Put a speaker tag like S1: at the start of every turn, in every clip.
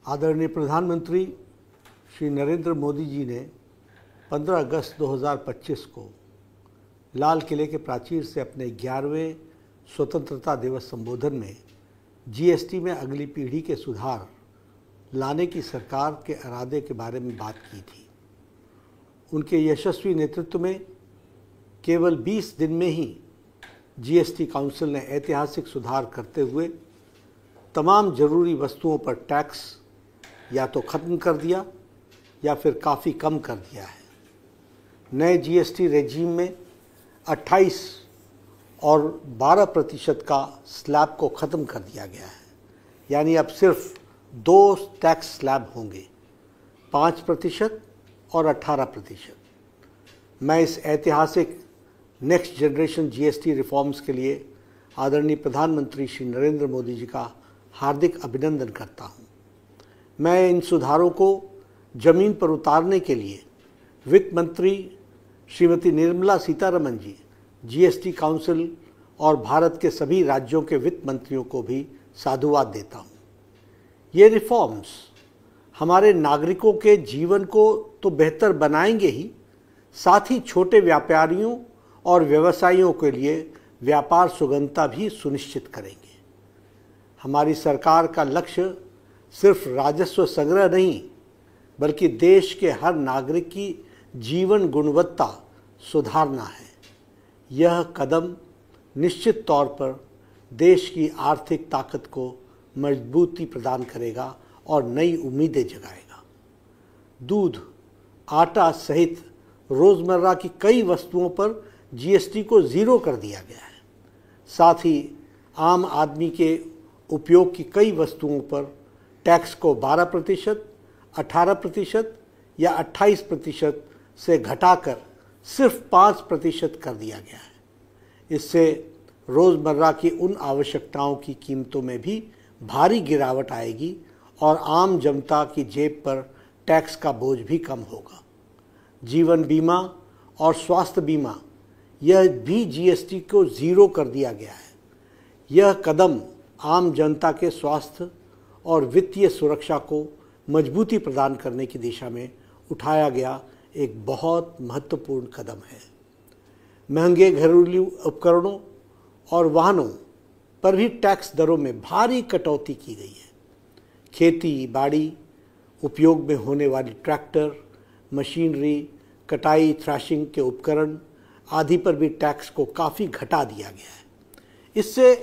S1: आदरणीय प्रधानमंत्री श्री नरेंद्र मोदी जी ने 15 अगस्त 2025 को लाल किले के प्राचीर से अपने 11वें स्वतंत्रता दिवस संबोधन में जीएसटी में अगली पीढ़ी के सुधार लाने की सरकार के इरादे के बारे में बात की थी। उनके यशस्वी नेतृत्व में केवल 20 दिन में ही जीएसटी काउंसिल ने ऐतिहासिक सुधार करते हुए तमाम जरूरी वस्तुओं पर टैक्स या तो ख़त्म कर दिया या फिर काफ़ी कम कर दिया है। नए जीएसटी रेजीम में 28 और 12% का स्लैब को ख़त्म कर दिया गया है, यानी अब सिर्फ 2 टैक्स स्लैब होंगे, 5% और 18%। मैं इस ऐतिहासिक नेक्स्ट जनरेशन जीएसटी रिफॉर्म्स के लिए आदरणीय प्रधानमंत्री श्री नरेंद्र मोदी जी का हार्दिक अभिनंदन करता हूँ। मैं इन सुधारों को ज़मीन पर उतारने के लिए वित्त मंत्री श्रीमती निर्मला सीतारमण जी, जीएसटी काउंसिल और भारत के सभी राज्यों के वित्त मंत्रियों को भी साधुवाद देता हूँ। ये रिफॉर्म्स हमारे नागरिकों के जीवन को तो बेहतर बनाएंगे ही, साथ ही छोटे व्यापारियों और व्यवसायियों के लिए व्यापार सुगमता भी सुनिश्चित करेंगे। हमारी सरकार का लक्ष्य सिर्फ राजस्व संग्रह नहीं, बल्कि देश के हर नागरिक की जीवन गुणवत्ता सुधारना है। यह कदम निश्चित तौर पर देश की आर्थिक ताकत को मजबूती प्रदान करेगा और नई उम्मीदें जगाएगा। दूध, आटा सहित रोज़मर्रा की कई वस्तुओं पर जीएसटी को ज़ीरो कर दिया गया है। साथ ही आम आदमी के उपयोग की कई वस्तुओं पर टैक्स को 12%, 18% या 28% से घटाकर सिर्फ 5% कर दिया गया है। इससे रोज़मर्रा की उन आवश्यकताओं की कीमतों में भी भारी गिरावट आएगी और आम जनता की जेब पर टैक्स का बोझ भी कम होगा। जीवन बीमा और स्वास्थ्य बीमा, यह भी जीएसटी को ज़ीरो कर दिया गया है। यह कदम आम जनता के स्वास्थ्य और वित्तीय सुरक्षा को मजबूती प्रदान करने की दिशा में उठाया गया एक बहुत महत्वपूर्ण कदम है। महंगे घरेलू उपकरणों और वाहनों पर भी टैक्स दरों में भारी कटौती की गई है। खेती बाड़ी उपयोग में होने वाली ट्रैक्टर, मशीनरी, कटाई थ्रैशिंग के उपकरण आदि पर भी टैक्स को काफ़ी घटा दिया गया है। इससे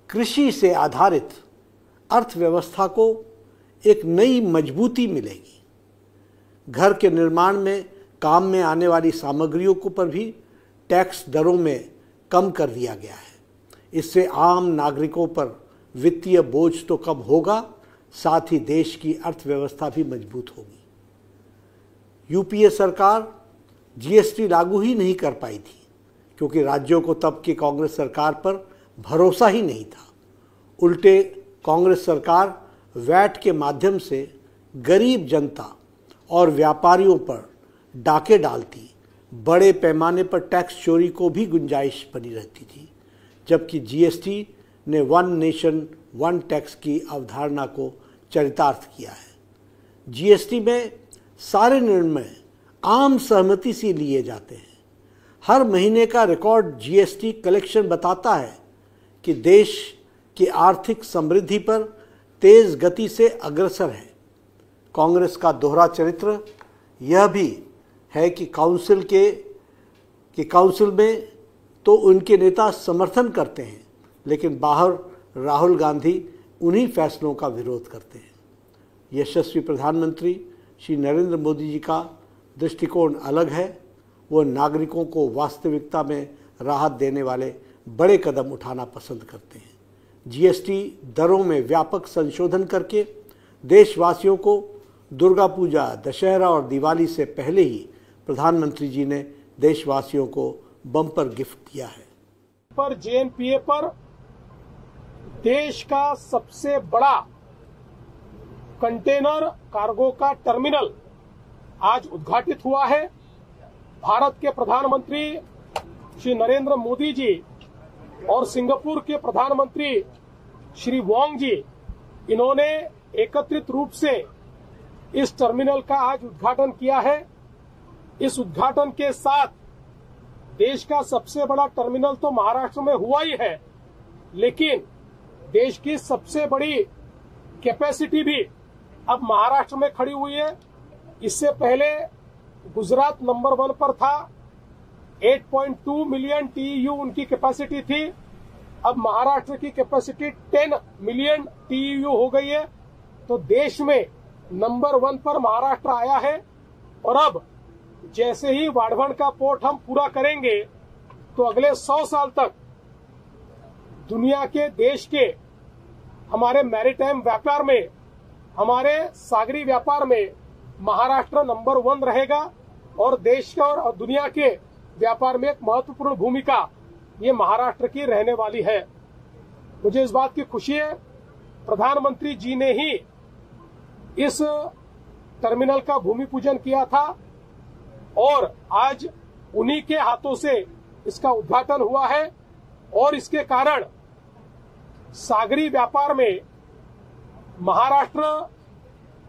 S1: कृषि से आधारित अर्थव्यवस्था को एक नई मजबूती मिलेगी। घर के निर्माण में काम में आने वाली सामग्रियों को पर भी टैक्स दरों में कम कर दिया गया है। इससे आम नागरिकों पर वित्तीय बोझ तो कम होगा, साथ ही देश की अर्थव्यवस्था भी मजबूत होगी। यूपीए सरकार जीएसटी लागू ही नहीं कर पाई थी क्योंकि राज्यों को तब की कांग्रेस सरकार पर भरोसा ही नहीं था। उल्टे कांग्रेस सरकार वैट के माध्यम से गरीब जनता और व्यापारियों पर डाके डालती, बड़े पैमाने पर टैक्स चोरी को भी गुंजाइश बनी रहती थी, जबकि जीएसटी ने वन नेशन वन टैक्स की अवधारणा को चरितार्थ किया है। जीएसटी में सारे निर्णय आम सहमति से लिए जाते हैं। हर महीने का रिकॉर्ड जीएसटी कलेक्शन बताता है कि देश की आर्थिक समृद्धि पर तेज गति से अग्रसर है। कांग्रेस का दोहरा चरित्र यह भी है कि काउंसिल में तो उनके नेता समर्थन करते हैं, लेकिन बाहर राहुल गांधी उन्हीं फैसलों का विरोध करते हैं। यशस्वी प्रधानमंत्री श्री नरेंद्र मोदी जी का दृष्टिकोण अलग है। वो नागरिकों को वास्तविकता में राहत देने वाले बड़े कदम उठाना पसंद करते हैं। जीएसटी दरों में व्यापक संशोधन करके देशवासियों को दुर्गा पूजा, दशहरा और दिवाली से पहले ही प्रधानमंत्री जी ने देशवासियों को बम्पर गिफ्ट दिया है।
S2: पर जेएनपीए पर देश का सबसे बड़ा कंटेनर कार्गो का टर्मिनल आज उद्घाटित हुआ है। भारत के प्रधानमंत्री श्री नरेंद्र मोदी जी और सिंगापुर के प्रधानमंत्री श्री वोंग जी, इन्होंने एकत्रित रूप से इस टर्मिनल का आज उद्घाटन किया है। इस उद्घाटन के साथ देश का सबसे बड़ा टर्मिनल तो महाराष्ट्र में हुआ ही है, लेकिन देश की सबसे बड़ी कैपेसिटी भी अब महाराष्ट्र में खड़ी हुई है। इससे पहले गुजरात नंबर 1 पर था, 8.2 मिलियन TEU उनकी कैपेसिटी थी। अब महाराष्ट्र की कैपेसिटी 10 मिलियन TEU हो गई है। तो देश में नंबर 1 पर महाराष्ट्र आया है। और अब जैसे ही वाढवण का पोर्ट हम पूरा करेंगे तो अगले 100 साल तक दुनिया के देश के हमारे मैरीटाइम व्यापार में, हमारे सागरी व्यापार में महाराष्ट्र नंबर 1 रहेगा और देश का और दुनिया के व्यापार में एक महत्वपूर्ण भूमिका ये महाराष्ट्र की रहने वाली है। मुझे इस बात की खुशी है, प्रधानमंत्री जी ने ही इस टर्मिनल का भूमि पूजन किया था और आज उन्हीं के हाथों से इसका उद्घाटन हुआ है और इसके कारण सागरी व्यापार में महाराष्ट्र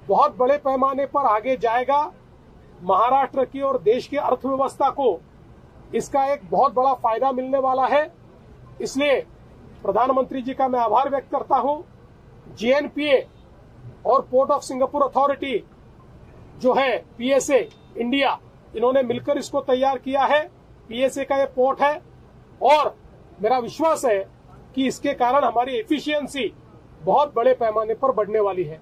S2: बहुत बड़े पैमाने पर आगे जाएगा। महाराष्ट्र की और देश की अर्थव्यवस्था को इसका एक बहुत बड़ा फायदा मिलने वाला है। इसलिए प्रधानमंत्री जी का मैं आभार व्यक्त करता हूं। GNPA और पोर्ट ऑफ सिंगापुर अथॉरिटी जो है PSA इंडिया, इन्होंने मिलकर इसको तैयार किया है। PSA का ये पोर्ट है और मेरा विश्वास है कि इसके कारण हमारी एफिशिएंसी बहुत बड़े पैमाने पर बढ़ने वाली है।